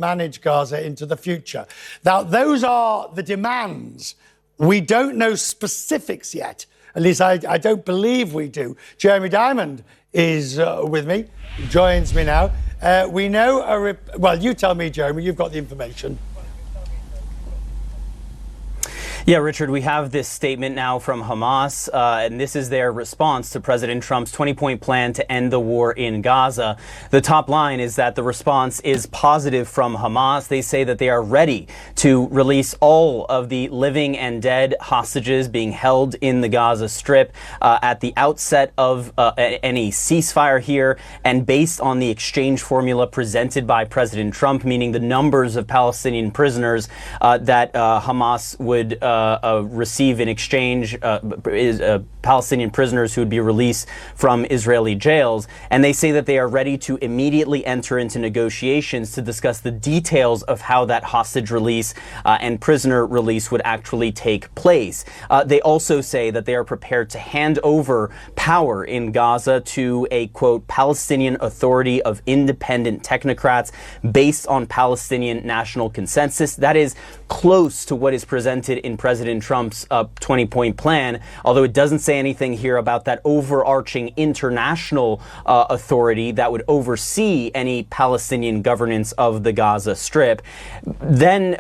manage Gaza into the future. Now, those are the demands. We don't know specifics yet. At least I don't believe we do. Jeremy Diamond is with me, joins me now. We know, well, you tell me, Jeremy, you've got the information. Yeah, Richard, we have this statement now from Hamas, and this is their response to President Trump's 20-point plan to end the war in Gaza. The top line is that the response is positive from Hamas. They say that they are ready to release all of the living and dead hostages being held in the Gaza Strip at the outset of any ceasefire here, and based on the exchange formula presented by President Trump, meaning the numbers of Palestinian prisoners that Hamas would receive in exchange, Palestinian prisoners who would be released from Israeli jails. And they say that they are ready to immediately enter into negotiations to discuss the details of how that hostage release and prisoner release would actually take place. They also say that they are prepared to hand over power in Gaza to a, quote, Palestinian Authority of independent technocrats based on Palestinian national consensus. That is close to what is presented in President Trump's 20-point plan, although it doesn't say anything here about that overarching international authority that would oversee any Palestinian governance of the Gaza Strip. Then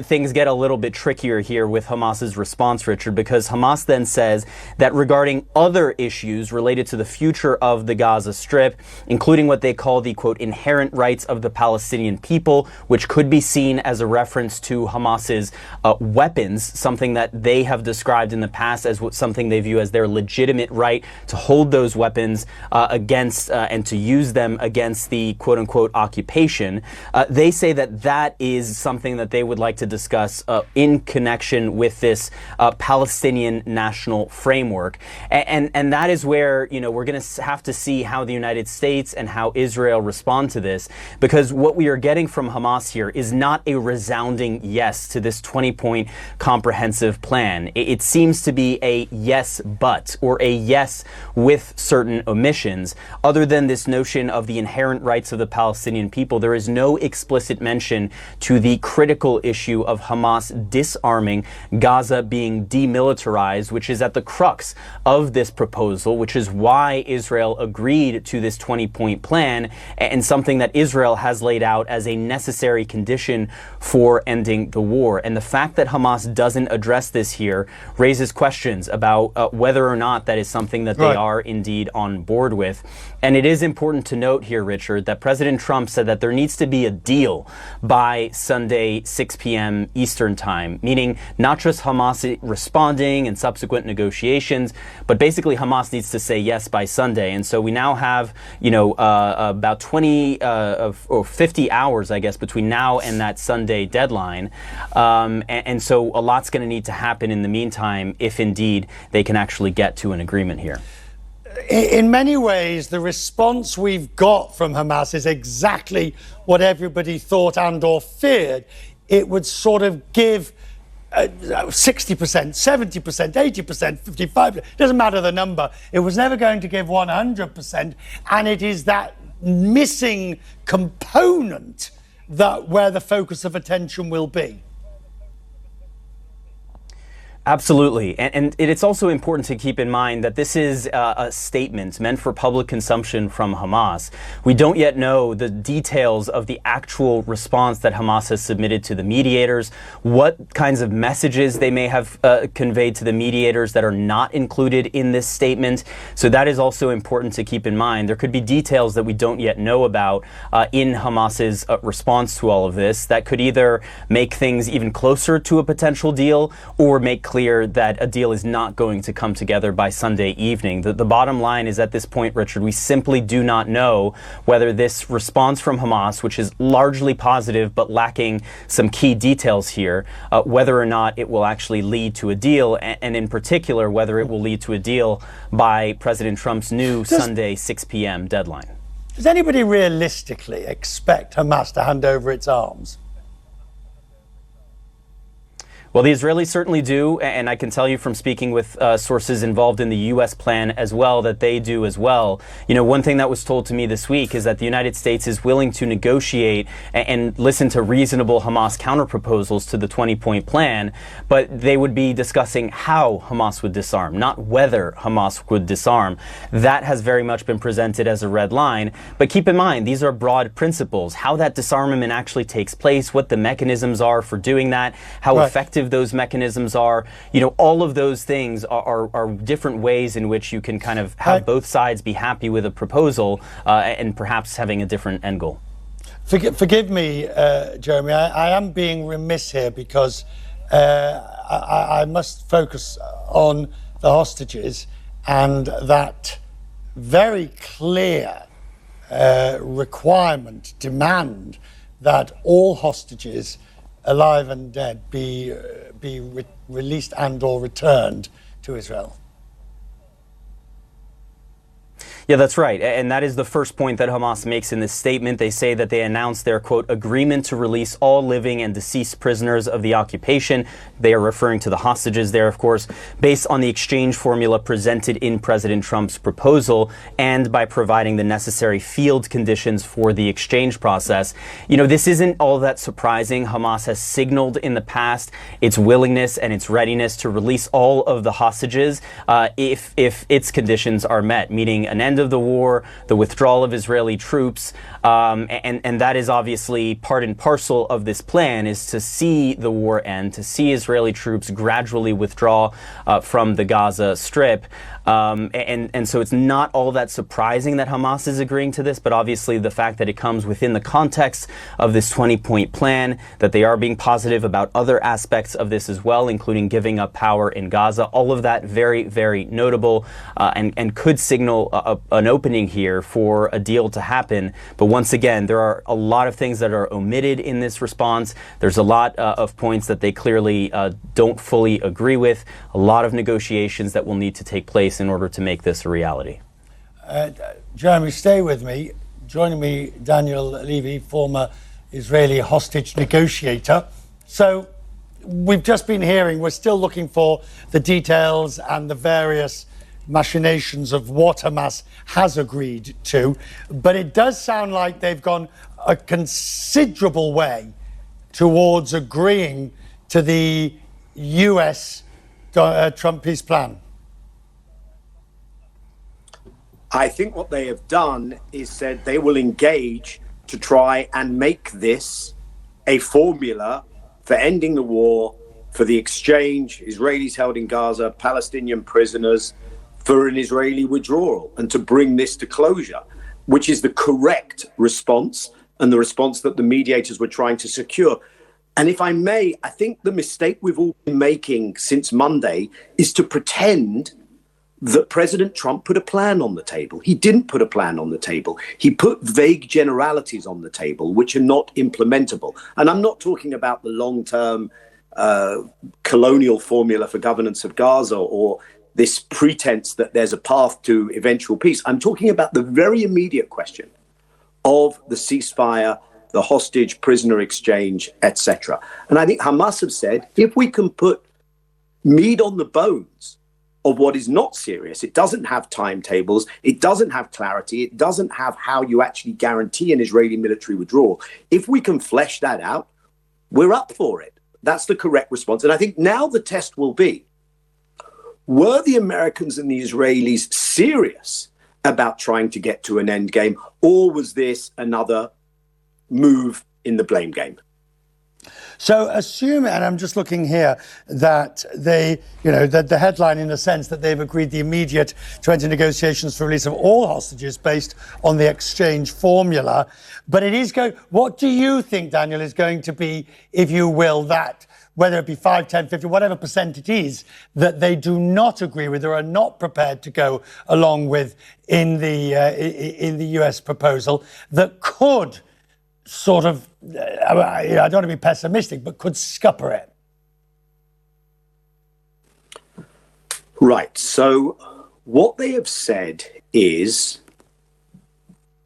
things get a little bit trickier here with Hamas's response, Richard, because Hamas then says that regarding other issues related to the future of the Gaza Strip, including what they call the, quote, inherent rights of the Palestinian people, which could be seen as a reference to Hamas's weapons, something that they have described in the past as something they view as their legitimate right to hold those weapons against and to use them against the quote-unquote occupation. They say that that is something that they would like to discuss in connection with this Palestinian national framework. And that is where, you know, we're going to have to see how the United States and how Israel respond to this, because what we are getting from Hamas here is not a resounding yes to this 20-point comprehensive plan. It seems to be a yes but, or a yes with certain omissions. Other than this notion of the inherent rights of the Palestinian people, there is no explicit mention to the critical issue of Hamas disarming Gaza, being demilitarized, which is at the crux of this proposal, which is why Israel agreed to this 20-point plan, and something that Israel has laid out as a necessary condition for ending the war. And the fact that Hamas doesn't address this here raises questions about whether or not that is something that they are indeed on board with. And it is important to note here, Richard, that President Trump said that there needs to be a deal by Sunday, 6 p.m. Eastern time, meaning not just Hamas responding and subsequent negotiations, but basically Hamas needs to say yes by Sunday. And so we now have, you know, about 20 or 50 hours, I guess, between now and that Sunday deadline. And so a lot's going to need to happen in the meantime if indeed they can actually get to an agreement here. In many ways, the response we've got from Hamas is exactly what everybody thought and or feared. It would sort of give 60%, 70%, 80%, 55%. It doesn't matter the number. It was never going to give 100%. And it is that missing component that where the focus of attention will be. Absolutely. And it's also important to keep in mind that this is a statement meant for public consumption from Hamas. We don't yet know the details of the actual response that Hamas has submitted to the mediators, what kinds of messages they may have conveyed to the mediators that are not included in this statement. So that is also important to keep in mind. There could be details that we don't yet know about in Hamas's response to all of this that could either make things even closer to a potential deal or make clear that a deal is not going to come together by Sunday evening. The bottom line is, at this point, Richard, we simply do not know whether this response from Hamas, which is largely positive but lacking some key details here, whether or not it will actually lead to a deal, and in particular, whether it will lead to a deal by President Trump's new Sunday 6 p.m. deadline. Does anybody realistically expect Hamas to hand over its arms? Well, the Israelis certainly do, and I can tell you from speaking with sources involved in the U.S. plan as well that they do as well. You know, one thing that was told to me this week is that the United States is willing to negotiate and listen to reasonable Hamas counterproposals to the 20-point plan, but they would be discussing how Hamas would disarm, not whether Hamas would disarm. That has very much been presented as a red line, but keep in mind, these are broad principles. How that disarmament actually takes place, what the mechanisms are for doing that, how effective those mechanisms are, you know, all of those things are different ways in which you can kind of have both sides be happy with a proposal and perhaps having a different end goal. Forgive me, Jeremy, I am being remiss here because I must focus on the hostages and that very clear requirement, demand that all hostages, alive and dead, be released and or returned to Israel. Yeah, that's right. And that is the first point that Hamas makes in this statement. They say that they announced their, quote, agreement to release all living and deceased prisoners of the occupation. They are referring to the hostages there, of course, based on the exchange formula presented in President Trump's proposal and by providing the necessary field conditions for the exchange process. You know, this isn't all that surprising. Hamas has signaled in the past its willingness and its readiness to release all of the hostages if its conditions are met, meaning an end of the war, the withdrawal of Israeli troops, and that is obviously part and parcel of this plan, is to see the war end, to see Israeli troops gradually withdraw from the Gaza Strip. And so it's not all that surprising that Hamas is agreeing to this, but obviously the fact that it comes within the context of this 20-point plan, that they are being positive about other aspects of this as well, including giving up power in Gaza, all of that very, very notable and could signal an opening here for a deal to happen. But once again, there are a lot of things that are omitted in this response. There's a lot of points that they clearly don't fully agree with, a lot of negotiations that will need to take place in order to make this a reality. Jeremy, stay with me. Joining me, Daniel Levy, former Israeli hostage negotiator. So we've just been hearing, we're still looking for the details and the various machinations of what Hamas has agreed to, but it does sound like they've gone a considerable way towards agreeing to the US Trump peace plan. I think what they have done is said they will engage to try and make this a formula for ending the war, for the exchange, Israelis held in Gaza, Palestinian prisoners, for an Israeli withdrawal, and to bring this to closure, which is the correct response and the response that the mediators were trying to secure. And if I may, I think the mistake we've all been making since Monday is to pretend that President Trump put a plan on the table. He didn't put a plan on the table. He put vague generalities on the table, which are not implementable. And I'm not talking about the long-term colonial formula for governance of Gaza or this pretense that there's a path to eventual peace. I'm talking about the very immediate question of the ceasefire, the hostage prisoner exchange, etc. And I think Hamas have said, if we can put meat on the bones of what is not serious, it doesn't have timetables, it doesn't have clarity, it doesn't have how you actually guarantee an Israeli military withdrawal. If we can flesh that out, we're up for it. That's the correct response. And I think now the test will be, were the Americans and the Israelis serious about trying to get to an end game, or was this another move in the blame game? So assume, and I'm just looking here, that they, that the headline in a sense that they've agreed the immediate to enter negotiations for release of all hostages based on the exchange formula. But it is going, what do you think, Daniel, is going to be, if you will, that, whether it be 5, 10, 50, whatever percent it is, that they do not agree with or are not prepared to go along with in the US proposal that could sort of, I don't want to be pessimistic, but could scupper it? Right. So what they have said is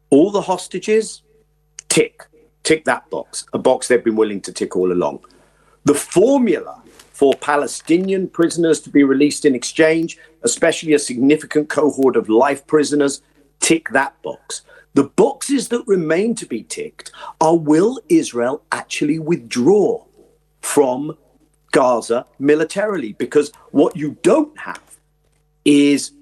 all the hostages, tick that box, a box they've been willing to tick all along. The formula for Palestinian prisoners to be released in exchange, especially a significant cohort of life prisoners, tick that box. The boxes that remain to be ticked are, will Israel actually withdraw from Gaza militarily? Because what you don't have is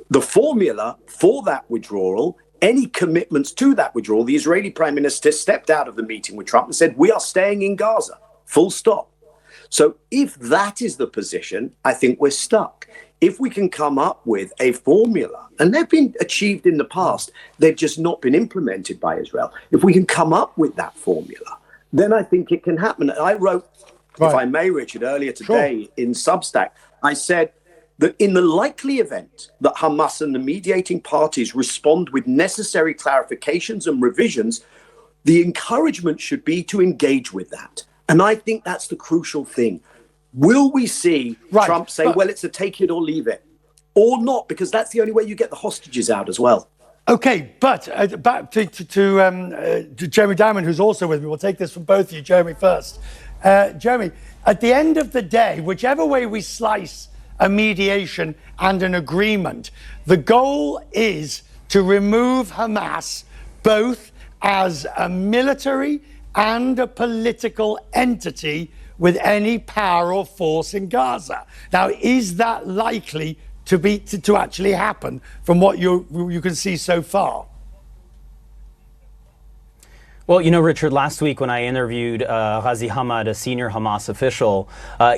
the formula for that withdrawal, any commitments to that withdrawal. The Israeli prime minister stepped out of the meeting with Trump and said, we are staying in Gaza, full stop. So if that is the position, I think we're stuck. If we can come up with a formula, and they've been achieved in the past, they've just not been implemented by Israel. If we can come up with that formula, then I think it can happen. I wrote, if I may, Richard, earlier today in Substack, I said that in the likely event that Hamas and the mediating parties respond with necessary clarifications and revisions, the encouragement should be to engage with that. And I think that's the crucial thing. Will we see Trump say, well, it's a take it or leave it, or not? Because that's the only way you get the hostages out as well. Okay, but back to Jeremy Diamond, who's also with me. We'll take this from both of you. Jeremy first. Jeremy, at the end of the day, whichever way we slice a mediation and an agreement, the goal is to remove Hamas both as a military and a political entity with any power or force in Gaza. Now, is that likely to actually happen from what you can see so far? Well, you know, Richard, last week when I interviewed Ghazi Hamad, a senior Hamas official,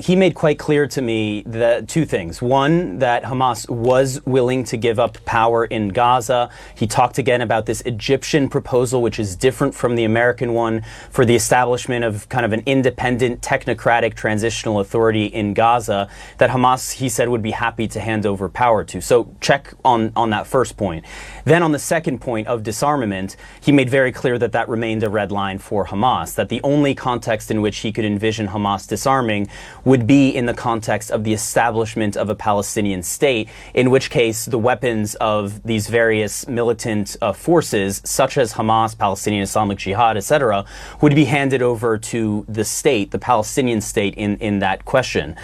he made quite clear to me that two things. One, that Hamas was willing to give up power in Gaza. He talked again about this Egyptian proposal, which is different from the American one, for the establishment of kind of an independent, technocratic transitional authority in Gaza that Hamas, he said, would be happy to hand over power to. So check on that first point. Then on the second point of disarmament, he made very clear that that remained a red line for Hamas, that the only context in which he could envision Hamas disarming would be in the context of the establishment of a Palestinian state, in which case the weapons of these various militant forces, such as Hamas, Palestinian Islamic Jihad, etc., would be handed over to the state, the Palestinian state, in that question.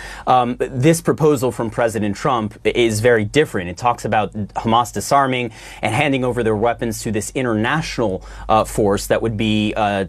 This proposal from President Trump is very different. It talks about Hamas disarming and handing over their weapons to this international force that would be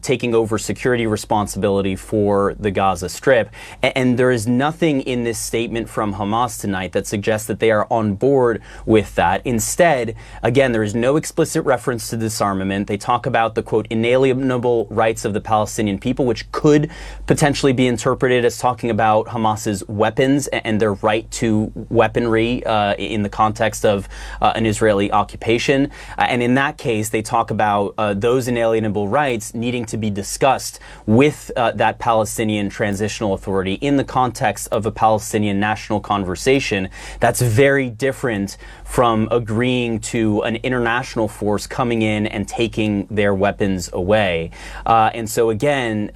taking over security responsibility for the Gaza Strip. And there is nothing in this statement from Hamas tonight that suggests that they are on board with that. Instead, again, there is no explicit reference to disarmament. They talk about the, quote, inalienable rights of the Palestinian people, which could potentially be interpreted as talking about Hamas's weapons and their right to weaponry in the context of an Israeli occupation. And in that case, they talk about those inalienable rights needing to be discussed with that Palestinian Transitional Authority in the context of a Palestinian national conversation. That's very different from agreeing to an international force coming in and taking their weapons away. And so again,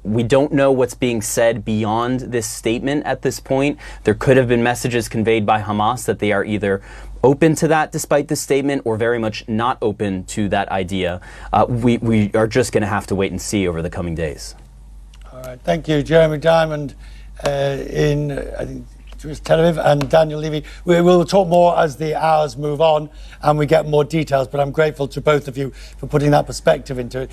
we don't know what's being said beyond this statement at this point. There could have been messages conveyed by Hamas that they are either open to that despite this statement or very much not open to that idea. We are just going to have to wait and see over the coming days. All right. Thank you, Jeremy Diamond in I think it was Tel Aviv, and Daniel Levy. We will talk more as the hours move on and we get more details, but I'm grateful to both of you for putting that perspective into it.